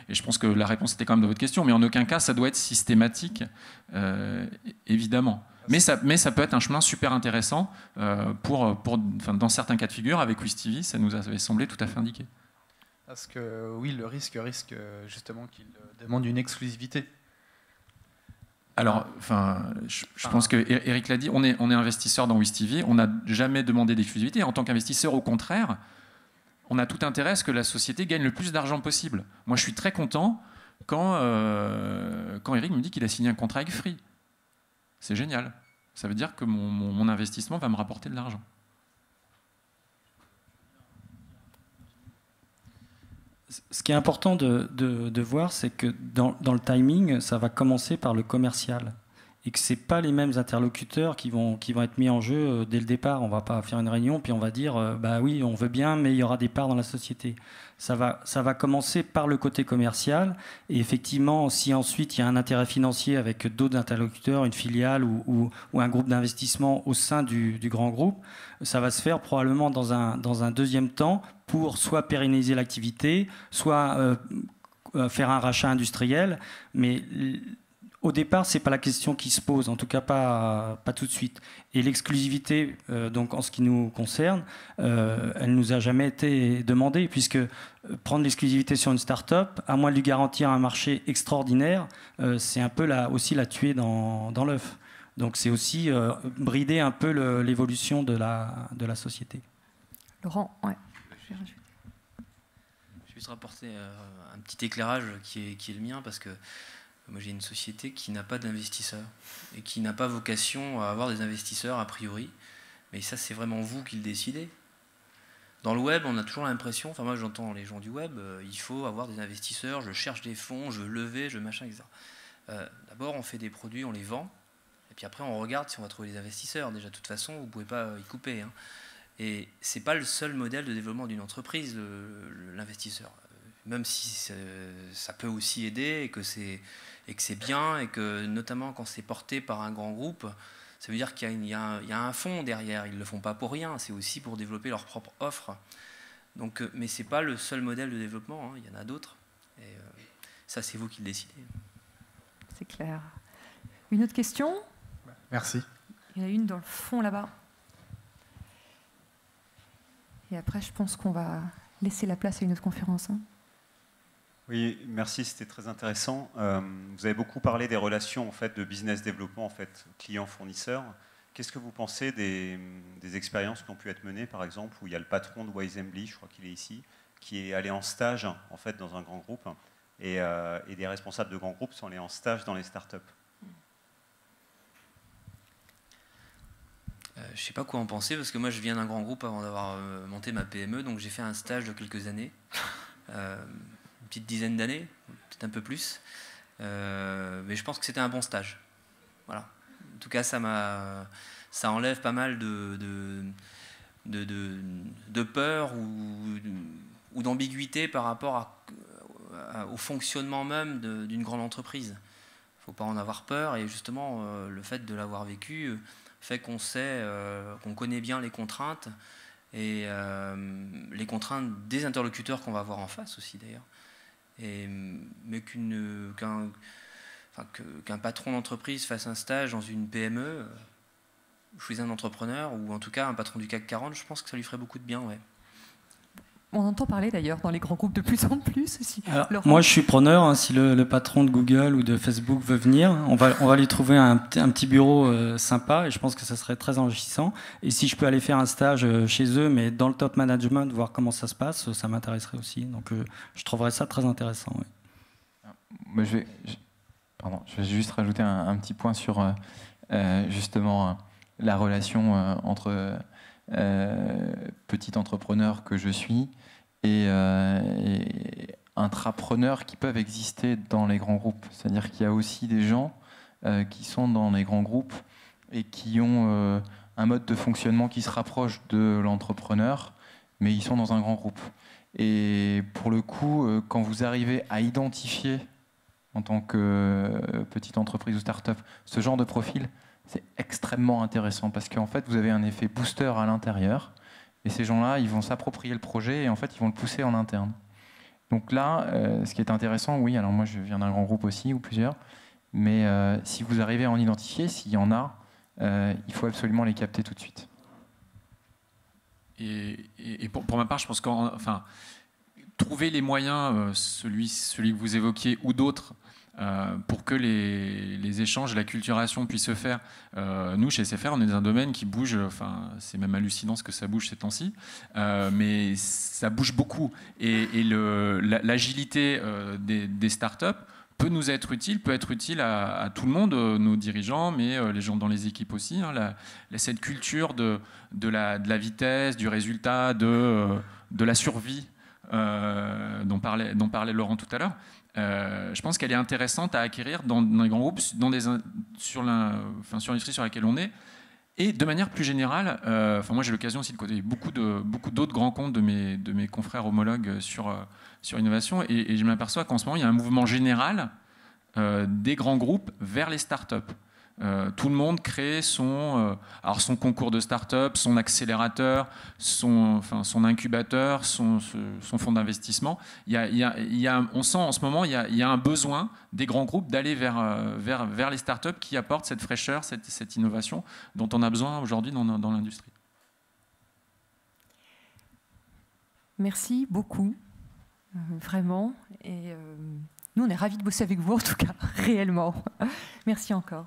et je pense que la réponse était quand même de votre question, mais en aucun cas ça doit être systématique, évidemment. Mais ça peut être un chemin super intéressant dans certains cas de figure. Avec WizTV, ça nous avait semblé tout à fait indiqué. Parce que oui, le risque justement qu'il demande une exclusivité. Alors, je pense que Eric l'a dit, on est investisseur dans WizTV, on n'a jamais demandé d'exclusivité. En tant qu'investisseur, au contraire, on a tout intérêt à ce que la société gagne le plus d'argent possible. Moi, je suis très content quand Eric me dit qu'il a signé un contrat avec Free. C'est génial. Ça veut dire que mon investissement va me rapporter de l'argent. Ce qui est important de voir, c'est que dans le timing, ça va commencer par le commercial. Et que ce n'est pas les mêmes interlocuteurs qui vont être mis en jeu dès le départ. On ne va pas faire une réunion, puis on va dire bah oui, on veut bien, mais il y aura des parts dans la société. Ça va commencer par le côté commercial. Et effectivement, si ensuite il y a un intérêt financier avec d'autres interlocuteurs, une filiale ou un groupe d'investissement au sein du grand groupe, ça va se faire probablement dans un deuxième temps pour soit pérenniser l'activité, soit faire un rachat industriel. Mais au départ, ce n'est pas la question qui se pose, en tout cas pas tout de suite. Et l'exclusivité, donc en ce qui nous concerne, elle ne nous a jamais été demandée, puisque prendre l'exclusivité sur une start-up, à moins de lui garantir un marché extraordinaire, c'est un peu aussi la tuer dans l'œuf. Donc c'est aussi brider un peu l'évolution de la société. Laurent, ouais. Je vais juste rapporter un petit éclairage qui est le mien, parce que moi, j'ai une société qui n'a pas d'investisseurs et qui n'a pas vocation à avoir des investisseurs a priori. Mais ça, c'est vraiment vous qui le décidez. Dans le web, on a toujours l'impression, enfin moi j'entends les gens du web, il faut avoir des investisseurs, je cherche des fonds, je veux lever, je veux machin, etc. D'abord, on fait des produits, on les vend, et puis après, on regarde si on va trouver des investisseurs. Déjà, de toute façon, vous ne pouvez pas y couper. Hein. Et ce n'est pas le seul modèle de développement d'une entreprise, l'investisseur. Même si ça peut aussi aider et que c'est bien, et que notamment quand c'est porté par un grand groupe, ça veut dire qu'il y a un fond derrière. Ils ne le font pas pour rien, c'est aussi pour développer leur propre offre. Donc, mais ce n'est pas le seul modèle de développement, hein. Il y en a d'autres. Et ça, c'est vous qui le décidez. C'est clair. Une autre question ? Merci. Il y en a une dans le fond là-bas. Et après, je pense qu'on va laisser la place à une autre conférence. Hein. Oui, merci, c'était très intéressant. Vous avez beaucoup parlé des relations en fait, de business développement, en fait, client-fournisseur. Qu'est-ce que vous pensez des expériences qui ont pu être menées, par exemple, où il y a le patron de Wisembly, je crois qu'il est ici, qui est allé en stage en fait, dans un grand groupe, et des responsables de grands groupes sont allés en stage dans les startups. Je ne sais pas quoi en penser, parce que moi je viens d'un grand groupe avant d'avoir monté ma PME, donc j'ai fait un stage de quelques années. Une petite dizaine d'années, peut-être un peu plus. Mais je pense que c'était un bon stage. Voilà. En tout cas, ça enlève pas mal de peur ou d'ambiguïté par rapport au fonctionnement même d'une grande entreprise. Il ne faut pas en avoir peur, et justement, le fait de l'avoir vécu fait qu'on sait, qu'on connaît bien les contraintes, et les contraintes des interlocuteurs qu'on va avoir en face aussi d'ailleurs. Mais qu'un patron d'entreprise fasse un stage dans une PME, chez un entrepreneur, ou en tout cas un patron du CAC 40, je pense que ça lui ferait beaucoup de bien. Ouais. On entend parler d'ailleurs dans les grands groupes de plus en plus aussi. Alors, moi, je suis preneur. Hein, si le patron de Google ou de Facebook veut venir, on va lui trouver un petit bureau sympa, et je pense que ça serait très enrichissant. Et si je peux aller faire un stage chez eux, mais dans le top management, voir comment ça se passe, ça m'intéresserait aussi. Donc, je trouverais ça très intéressant. Ouais. Moi, je vais juste rajouter un petit point sur justement la relation entre petit entrepreneur que je suis et intrapreneurs qui peuvent exister dans les grands groupes. C'est-à-dire qu'il y a aussi des gens qui sont dans les grands groupes et qui ont un mode de fonctionnement qui se rapproche de l'entrepreneur, mais ils sont dans un grand groupe. Et pour le coup, quand vous arrivez à identifier en tant que petite entreprise ou start-up ce genre de profil, c'est extrêmement intéressant parce qu'en fait, vous avez un effet booster à l'intérieur et ces gens-là, ils vont s'approprier le projet et en fait, ils vont le pousser en interne. Donc là, ce qui est intéressant, oui, alors moi, je viens d'un grand groupe aussi ou plusieurs, mais si vous arrivez à en identifier, s'il y en a, il faut absolument les capter tout de suite. Et pour ma part, je pense trouver les moyens, celui que vous évoquiez ou d'autres, pour que les échanges, la culturation puissent se faire. Nous, chez SFR, on est dans un domaine qui bouge, enfin, c'est même hallucinant ce que ça bouge ces temps-ci, mais ça bouge beaucoup. Et l'agilité des startups peut nous être utile, peut être utile à tout le monde, nos dirigeants, mais les gens dans les équipes aussi. Hein, cette culture de la vitesse, du résultat, de la survie dont parlait Laurent tout à l'heure. Je pense qu'elle est intéressante à acquérir dans les grands groupes, sur l'industrie sur laquelle on est. Et de manière plus générale, moi j'ai l'occasion aussi de côtoyer beaucoup d'autres grands comptes de mes confrères homologues sur l'innovation, et je m'aperçois qu'en ce moment il y a un mouvement général des grands groupes vers les startups. Tout le monde crée son concours de start-up, son accélérateur, son incubateur, son fonds d'investissement. On sent en ce moment il y a un besoin des grands groupes d'aller vers les start-up qui apportent cette fraîcheur, cette innovation dont on a besoin aujourd'hui dans l'industrie. Merci beaucoup, vraiment. Et nous, on est ravis de bosser avec vous, en tout cas, réellement. Merci encore.